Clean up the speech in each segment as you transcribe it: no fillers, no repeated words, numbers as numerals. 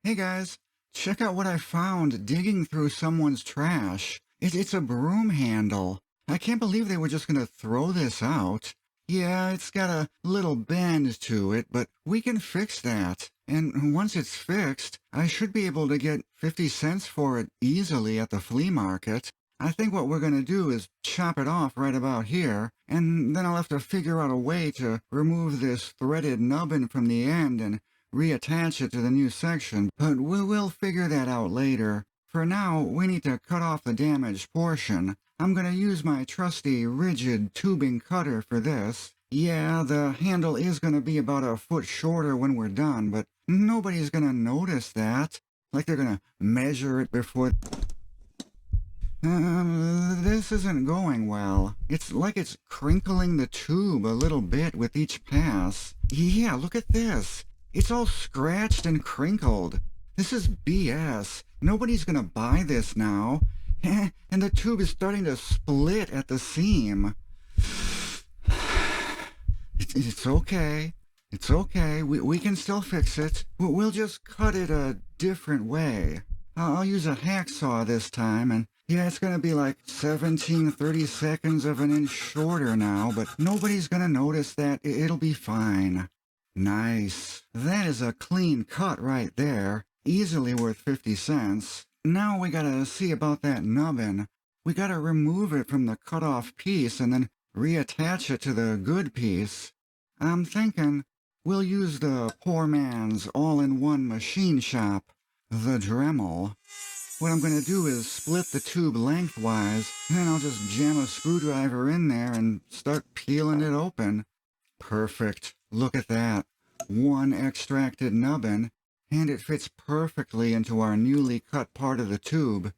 Hey guys, check out what I found digging through someone's trash. It's a broom handle. I can't believe they were just going to throw this out. Yeah, it's got a little bend to it, but we can fix that. And once it's fixed, I should be able to get 50 cents for it easily at the flea market. I think what we're going to do is chop it off right about here, and then I'll have to figure out a way to remove this threaded nubbin from the end and reattach it to the new section, but we'll figure that out later. For now, we need to cut off the damaged portion. I'm going to use my trusty rigid tubing cutter for this. Yeah, the handle is going to be about a foot shorter when we're done, but nobody's going to notice that. Like they're going to measure it before... this isn't going well. It's like it's crinkling the tube a little bit with each pass. Yeah, look at this. It's all scratched and crinkled. This is BS. Nobody's gonna buy this now. And the tube is starting to split at the seam. It's okay. It's okay. We can still fix it. We'll just cut it a different way. I'll use a hacksaw this time, and yeah, it's gonna be like 17/32 of an inch shorter now, but nobody's gonna notice that. It'll be fine. Nice. That is a clean cut right there. Easily worth 50 cents. Now we gotta see about that nubbin. We gotta remove it from the cut-off piece and then reattach it to the good piece. I'm thinking we'll use the poor man's all-in-one machine shop, the Dremel. What I'm gonna do is split the tube lengthwise, and then I'll just jam a screwdriver in there and start peeling it open. Perfect. Look at that. One extracted nubbin, and it fits perfectly into our newly cut part of the tube.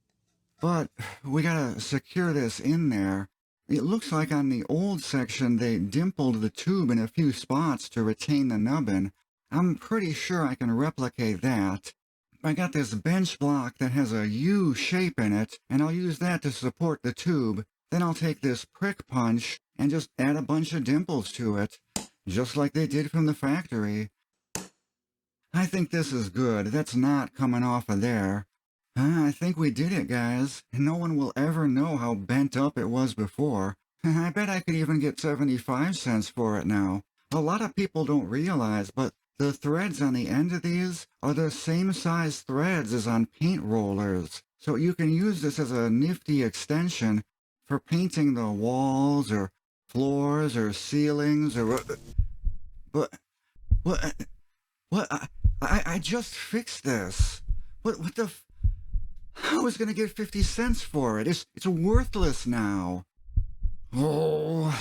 But we gotta secure this in there. It looks like on the old section they dimpled the tube in a few spots to retain the nubbin. I'm pretty sure I can replicate that. I got this bench block that has a U shape in it, and I'll use that to support the tube. Then I'll take this prick punch and just add a bunch of dimples to it, just like they did from the factory. I think this is good. That's not coming off of there. I think we did it, guys. No one will ever know how bent up it was before. I bet I could even get 75 cents for it now. A lot of people don't realize, but the threads on the end of these are the same size threads as on paint rollers. So you can use this as a nifty extension for painting the walls or floors or ceilings or... But... What? I just fixed this. What the... I was gonna get 50 cents for it. It's worthless now. Oh...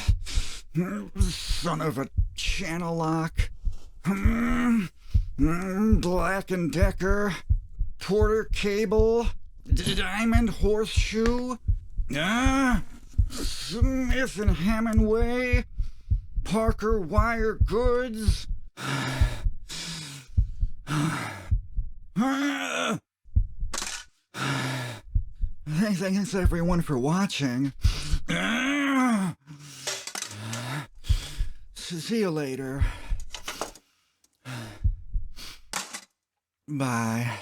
Son of a channel lock. Black and Decker. Porter cable. Diamond horseshoe. Smith and Hemingway. Parker wire goods. Thanks everyone for watching. See you later. Bye.